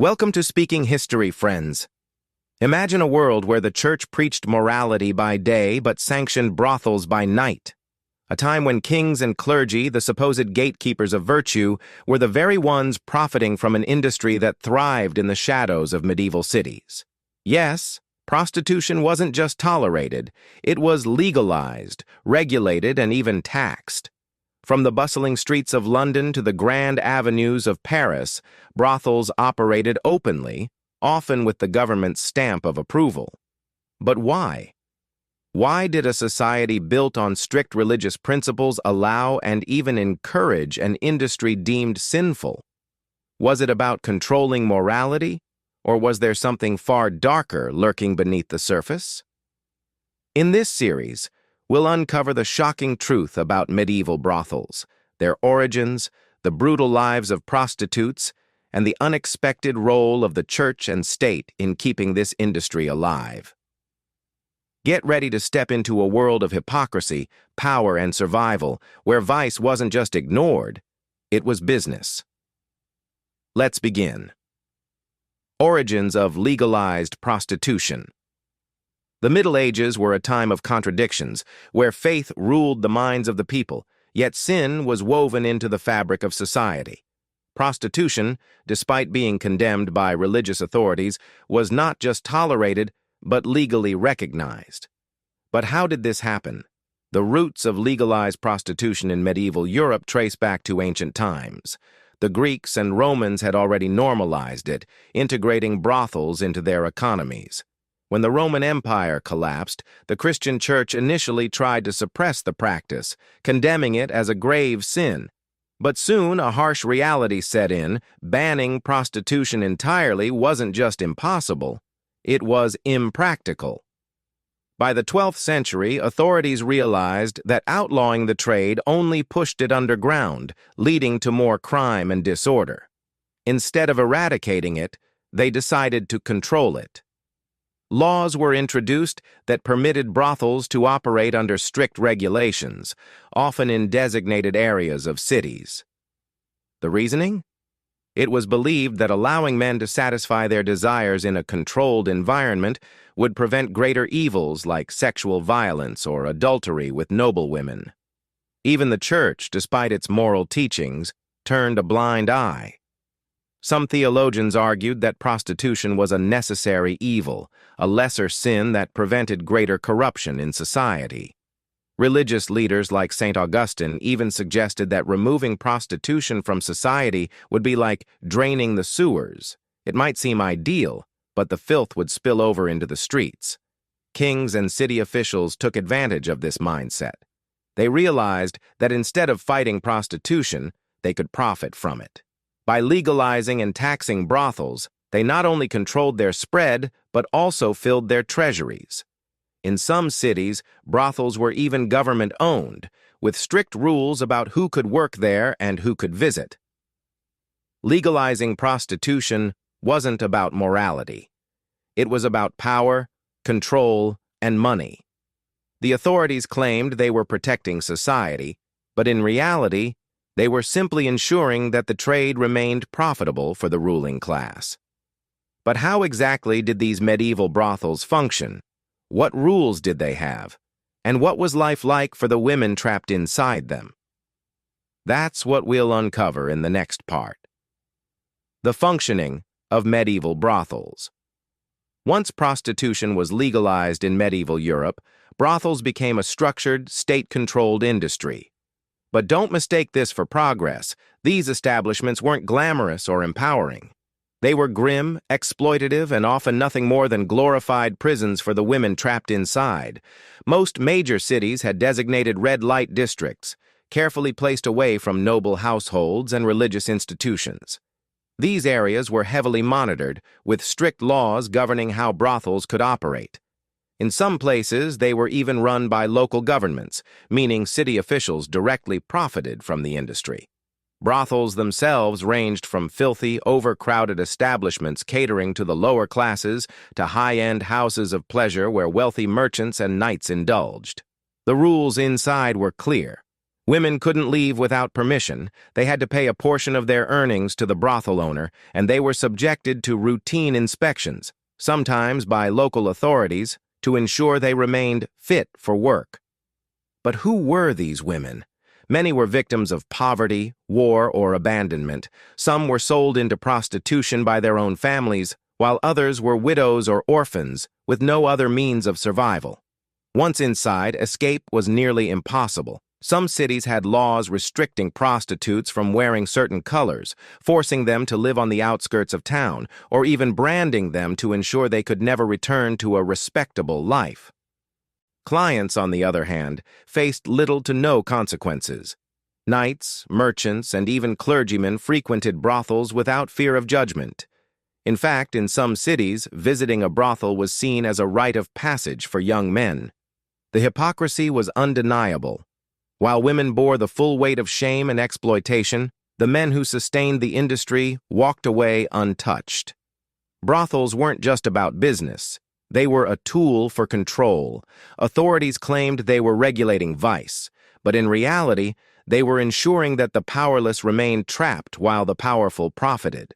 Welcome to Speaking History, friends. Imagine a world where the church preached morality by day but sanctioned brothels by night. A time when kings and clergy, the supposed gatekeepers of virtue, were the very ones profiting from an industry that thrived in the shadows of medieval cities. Yes, prostitution wasn't just tolerated, it was legalized, regulated, and even taxed. From the bustling streets of London to the grand avenues of Paris, brothels operated openly, often with the government's stamp of approval. But why? Why did a society built on strict religious principles allow and even encourage an industry deemed sinful? Was it about controlling morality, or was there something far darker lurking beneath the surface? In this series, we'll uncover the shocking truth about medieval brothels, their origins, the brutal lives of prostitutes, and the unexpected role of the church and state in keeping this industry alive. Get ready to step into a world of hypocrisy, power, and survival, where vice wasn't just ignored, it was business. Let's begin. Origins of legalized prostitution. The Middle Ages were a time of contradictions, where faith ruled the minds of the people, yet sin was woven into the fabric of society. Prostitution, despite being condemned by religious authorities, was not just tolerated, but legally recognized. But how did this happen? The roots of legalized prostitution in medieval Europe trace back to ancient times. The Greeks and Romans had already normalized it, integrating brothels into their economies. When the Roman Empire collapsed, the Christian Church initially tried to suppress the practice, condemning it as a grave sin. But soon a harsh reality set in. Banning prostitution entirely wasn't just impossible, it was impractical. By the 12th century, authorities realized that outlawing the trade only pushed it underground, leading to more crime and disorder. Instead of eradicating it, they decided to control it. Laws were introduced that permitted brothels to operate under strict regulations, often in designated areas of cities. The reasoning? It was believed that allowing men to satisfy their desires in a controlled environment would prevent greater evils like sexual violence or adultery with noblewomen. Even the church, despite its moral teachings, turned a blind eye. Some theologians argued that prostitution was a necessary evil, a lesser sin that prevented greater corruption in society. Religious leaders like St. Augustine even suggested that removing prostitution from society would be like draining the sewers. It might seem ideal, but the filth would spill over into the streets. Kings and city officials took advantage of this mindset. They realized that instead of fighting prostitution, they could profit from it. By legalizing and taxing brothels, they not only controlled their spread, but also filled their treasuries. In some cities, brothels were even government-owned, with strict rules about who could work there and who could visit. Legalizing prostitution wasn't about morality. It was about power, control, and money. The authorities claimed they were protecting society, but in reality, they were simply ensuring that the trade remained profitable for the ruling class. But how exactly did these medieval brothels function? What rules did they have? And what was life like for the women trapped inside them? That's what we'll uncover in the next part. The functioning of medieval brothels. Once prostitution was legalized in medieval Europe, brothels became a structured, state-controlled industry. But don't mistake this for progress. These establishments weren't glamorous or empowering. They were grim, exploitative, and often nothing more than glorified prisons for the women trapped inside. Most major cities had designated red light districts, carefully placed away from noble households and religious institutions. These areas were heavily monitored, with strict laws governing how brothels could operate. In some places, they were even run by local governments, meaning city officials directly profited from the industry. Brothels themselves ranged from filthy, overcrowded establishments catering to the lower classes to high-end houses of pleasure where wealthy merchants and knights indulged. The rules inside were clear. Women couldn't leave without permission. They had to pay a portion of their earnings to the brothel owner, and they were subjected to routine inspections, sometimes by local authorities, to ensure they remained fit for work. But who were these women? Many were victims of poverty, war, or abandonment. Some were sold into prostitution by their own families, while others were widows or orphans with no other means of survival. Once inside, escape was nearly impossible. Some cities had laws restricting prostitutes from wearing certain colors, forcing them to live on the outskirts of town, or even branding them to ensure they could never return to a respectable life. Clients, on the other hand, faced little to no consequences. Knights, merchants, and even clergymen frequented brothels without fear of judgment. In fact, in some cities, visiting a brothel was seen as a rite of passage for young men. The hypocrisy was undeniable. While women bore the full weight of shame and exploitation, the men who sustained the industry walked away untouched. Brothels weren't just about business. They were a tool for control. Authorities claimed they were regulating vice, but in reality, they were ensuring that the powerless remained trapped while the powerful profited.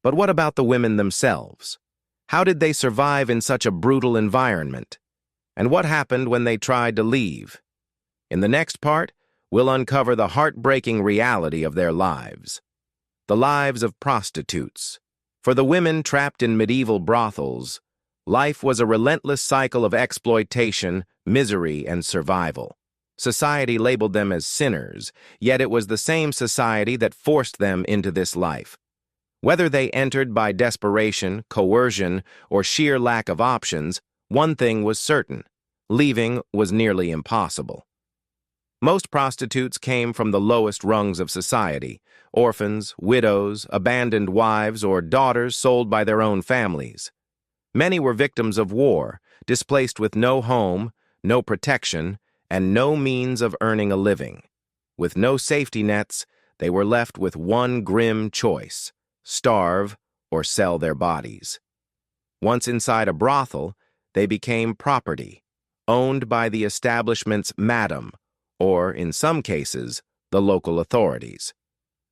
But what about the women themselves? How did they survive in such a brutal environment? And what happened when they tried to leave? In the next part, we'll uncover the heartbreaking reality of their lives. The lives of prostitutes. For the women trapped in medieval brothels, life was a relentless cycle of exploitation, misery, and survival. Society labeled them as sinners, yet it was the same society that forced them into this life. Whether they entered by desperation, coercion, or sheer lack of options, one thing was certain: leaving was nearly impossible. Most prostitutes came from the lowest rungs of society: orphans, widows, abandoned wives, or daughters sold by their own families. Many were victims of war, displaced with no home, no protection, and no means of earning a living. With no safety nets, they were left with one grim choice: starve or sell their bodies. Once inside a brothel, they became property, owned by the establishment's madam, or, in some cases, the local authorities.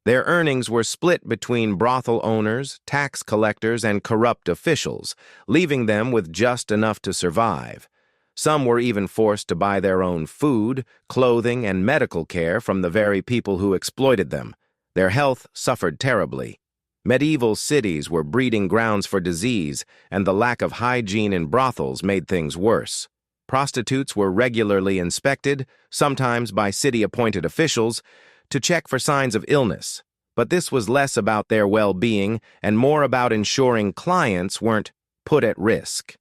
Their earnings were split between brothel owners, tax collectors, and corrupt officials, leaving them with just enough to survive. Some were even forced to buy their own food, clothing, and medical care from the very people who exploited them. Their health suffered terribly. Medieval cities were breeding grounds for disease, and the lack of hygiene in brothels made things worse. Prostitutes were regularly inspected, sometimes by city-appointed officials, to check for signs of illness, but this was less about their well-being and more about ensuring clients weren't put at risk.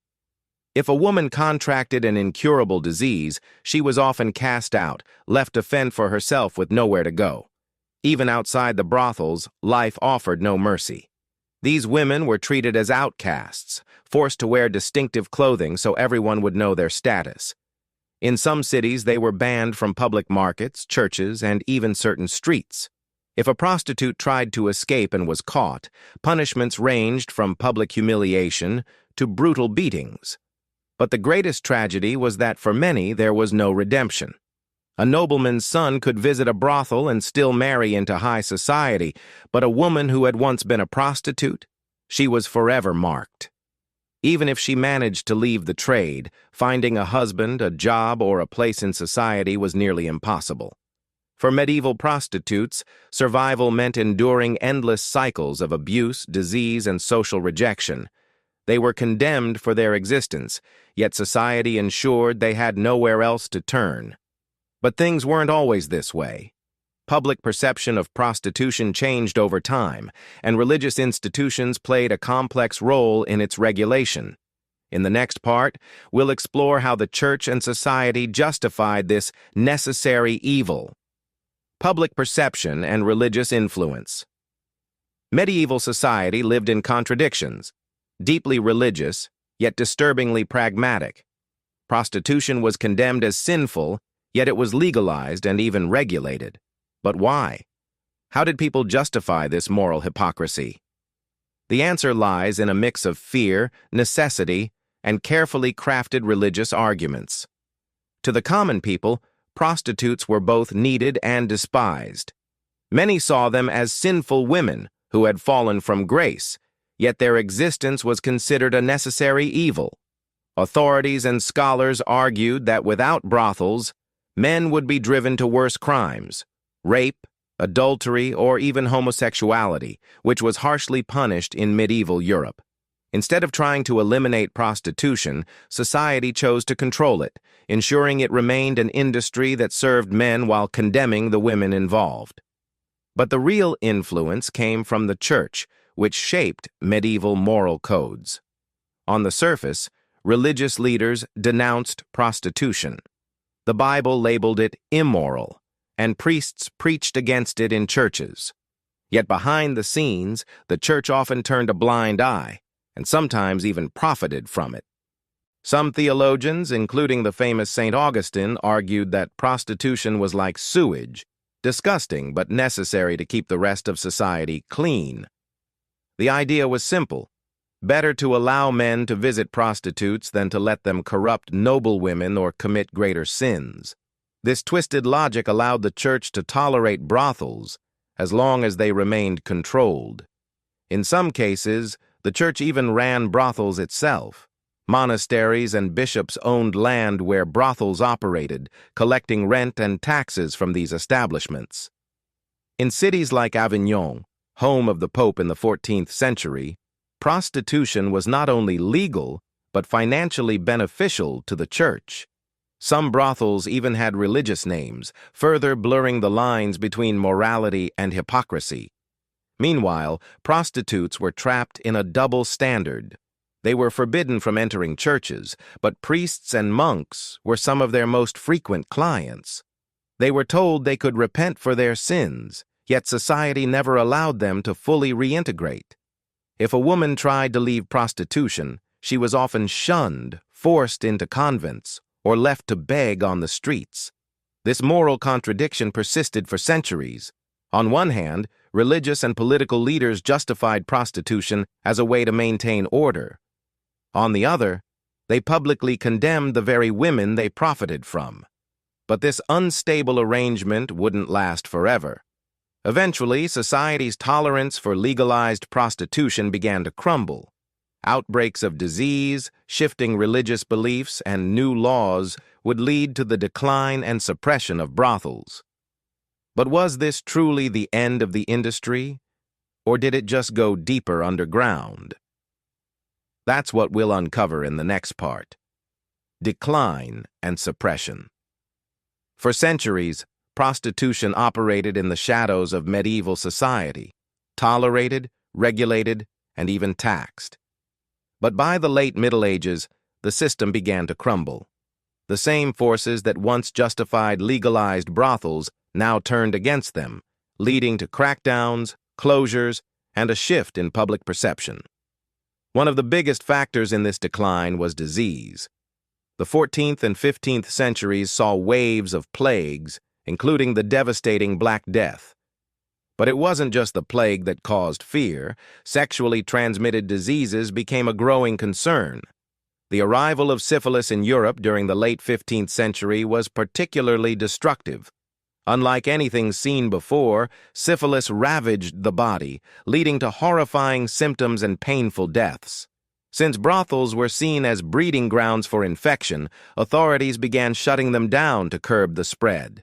If a woman contracted an incurable disease, she was often cast out, left to fend for herself with nowhere to go. Even outside the brothels, life offered no mercy. These women were treated as outcasts, forced to wear distinctive clothing so everyone would know their status. In some cities, they were banned from public markets, churches, and even certain streets. If a prostitute tried to escape and was caught, punishments ranged from public humiliation to brutal beatings. But the greatest tragedy was that for many there was no redemption. A nobleman's son could visit a brothel and still marry into high society, but a woman who had once been a prostitute, she was forever marked. Even if she managed to leave the trade, finding a husband, a job, or a place in society was nearly impossible. For medieval prostitutes, survival meant enduring endless cycles of abuse, disease, and social rejection. They were condemned for their existence, yet society ensured they had nowhere else to turn. But things weren't always this way. Public perception of prostitution changed over time, and religious institutions played a complex role in its regulation. In the next part, we'll explore how the church and society justified this necessary evil. Public perception and religious influence. Medieval society lived in contradictions: deeply religious, yet disturbingly pragmatic. Prostitution was condemned as sinful, yet it was legalized and even regulated. But why? How did people justify this moral hypocrisy? The answer lies in a mix of fear, necessity, and carefully crafted religious arguments. To the common people, prostitutes were both needed and despised. Many saw them as sinful women who had fallen from grace, yet their existence was considered a necessary evil. Authorities and scholars argued that without brothels, men would be driven to worse crimes, rape, adultery, or even homosexuality, which was harshly punished in medieval Europe. Instead of trying to eliminate prostitution, society chose to control it, ensuring it remained an industry that served men while condemning the women involved. But the real influence came from the church, which shaped medieval moral codes. On the surface, religious leaders denounced prostitution. The Bible labeled it immoral, and priests preached against it in churches. Yet behind the scenes, the church often turned a blind eye, and sometimes even profited from it. Some theologians, including the famous St. Augustine, argued that prostitution was like sewage, disgusting but necessary to keep the rest of society clean. The idea was simple: better to allow men to visit prostitutes than to let them corrupt noble women or commit greater sins. This twisted logic allowed the church to tolerate brothels as long as they remained controlled. In some cases, the church even ran brothels itself. Monasteries and bishops owned land where brothels operated, collecting rent and taxes from these establishments. In cities like Avignon, home of the Pope in the 14th century, prostitution was not only legal, but financially beneficial to the church. Some brothels even had religious names, further blurring the lines between morality and hypocrisy. Meanwhile, prostitutes were trapped in a double standard. They were forbidden from entering churches, but priests and monks were some of their most frequent clients. They were told they could repent for their sins, yet society never allowed them to fully reintegrate. If a woman tried to leave prostitution, she was often shunned, forced into convents, or left to beg on the streets. This moral contradiction persisted for centuries. On one hand, religious and political leaders justified prostitution as a way to maintain order. On the other, they publicly condemned the very women they profited from. But this unstable arrangement wouldn't last forever. Eventually, society's tolerance for legalized prostitution began to crumble. Outbreaks of disease, shifting religious beliefs, and new laws would lead to the decline and suppression of brothels. But was this truly the end of the industry, or did it just go deeper underground? That's what we'll uncover in the next part: decline and suppression. For centuries, prostitution operated in the shadows of medieval society, tolerated, regulated, and even taxed. But by the late Middle Ages, the system began to crumble. The same forces that once justified legalized brothels now turned against them, leading to crackdowns, closures, and a shift in public perception. One of the biggest factors in this decline was disease. The 14th and 15th centuries saw waves of plagues, including the devastating Black Death. But it wasn't just the plague that caused fear. Sexually transmitted diseases became a growing concern. The arrival of syphilis in Europe during the late 15th century was particularly destructive. Unlike anything seen before, syphilis ravaged the body, leading to horrifying symptoms and painful deaths. Since brothels were seen as breeding grounds for infection, authorities began shutting them down to curb the spread.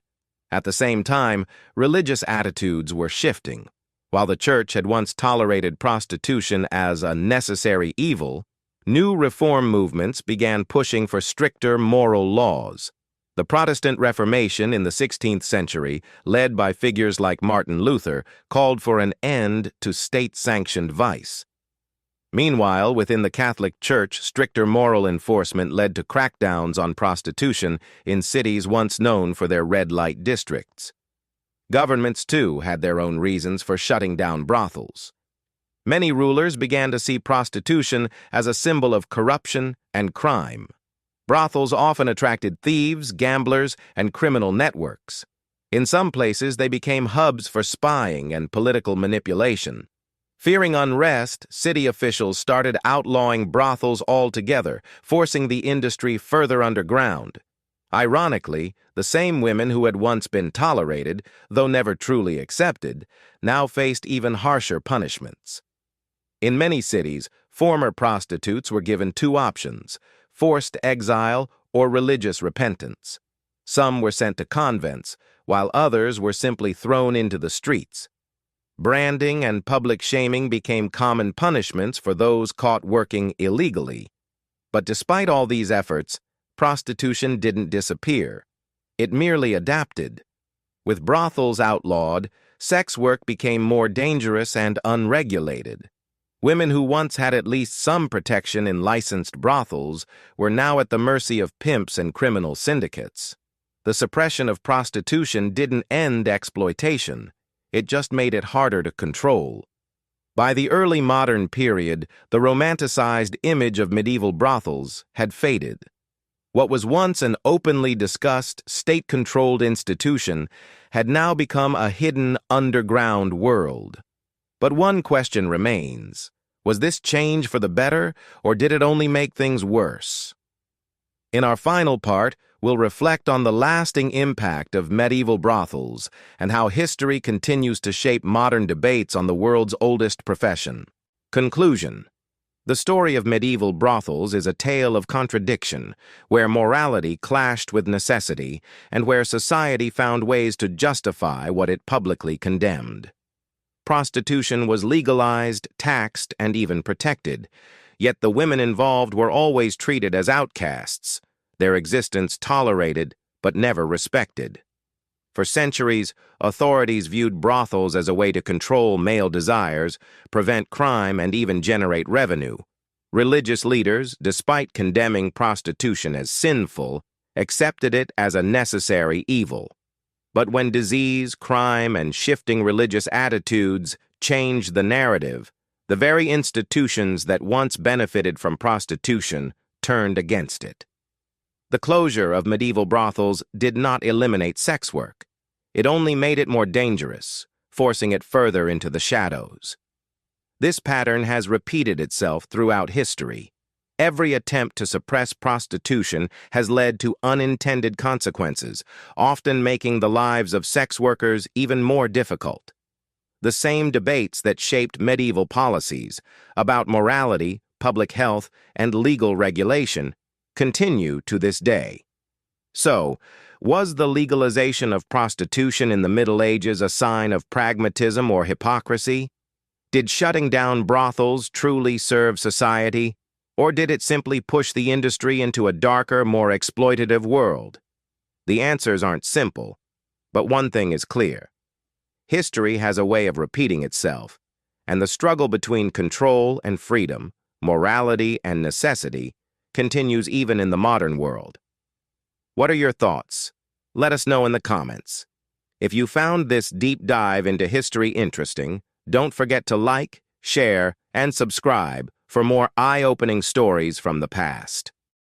At the same time, religious attitudes were shifting. While the church had once tolerated prostitution as a necessary evil, new reform movements began pushing for stricter moral laws. The Protestant Reformation in the 16th century, led by figures like Martin Luther, called for an end to state-sanctioned vice. Meanwhile, within the Catholic Church, stricter moral enforcement led to crackdowns on prostitution in cities once known for their red light districts. Governments, too, had their own reasons for shutting down brothels. Many rulers began to see prostitution as a symbol of corruption and crime. Brothels often attracted thieves, gamblers, and criminal networks. In some places, they became hubs for spying and political manipulation. Fearing unrest, city officials started outlawing brothels altogether, forcing the industry further underground. Ironically, the same women who had once been tolerated, though never truly accepted, now faced even harsher punishments. In many cities, former prostitutes were given two options: forced exile or religious repentance. Some were sent to convents, while others were simply thrown into the streets. Branding and public shaming became common punishments for those caught working illegally. But despite all these efforts, prostitution didn't disappear. It merely adapted. With brothels outlawed, sex work became more dangerous and unregulated. Women who once had at least some protection in licensed brothels were now at the mercy of pimps and criminal syndicates. The suppression of prostitution didn't end exploitation. It just made it harder to control. By the early modern period, the romanticized image of medieval brothels had faded. What was once an openly discussed, state-controlled institution had now become a hidden underground world. But one question remains: was this change for the better, or did it only make things worse? In our final part, we'll reflect on the lasting impact of medieval brothels and how history continues to shape modern debates on the world's oldest profession. Conclusion: the story of medieval brothels is a tale of contradiction, where morality clashed with necessity and where society found ways to justify what it publicly condemned. Prostitution was legalized, taxed, and even protected, yet the women involved were always treated as outcasts, their existence tolerated but never respected. For centuries, authorities viewed brothels as a way to control male desires, prevent crime, and even generate revenue. Religious leaders, despite condemning prostitution as sinful, accepted it as a necessary evil. But when disease, crime, and shifting religious attitudes changed the narrative, the very institutions that once benefited from prostitution turned against it. The closure of medieval brothels did not eliminate sex work. It only made it more dangerous, forcing it further into the shadows. This pattern has repeated itself throughout history. Every attempt to suppress prostitution has led to unintended consequences, often making the lives of sex workers even more difficult. The same debates that shaped medieval policies about morality, public health, and legal regulation continue to this day. So, was the legalization of prostitution in the Middle Ages a sign of pragmatism or hypocrisy? Did shutting down brothels truly serve society? Or did it simply push the industry into a darker, more exploitative world? The answers aren't simple, but one thing is clear. History has a way of repeating itself, and the struggle between control and freedom, morality and necessity, continues even in the modern world. What are your thoughts? Let us know in the comments. If you found this deep dive into history interesting, don't forget to like, share, and subscribe for more eye-opening stories from the past.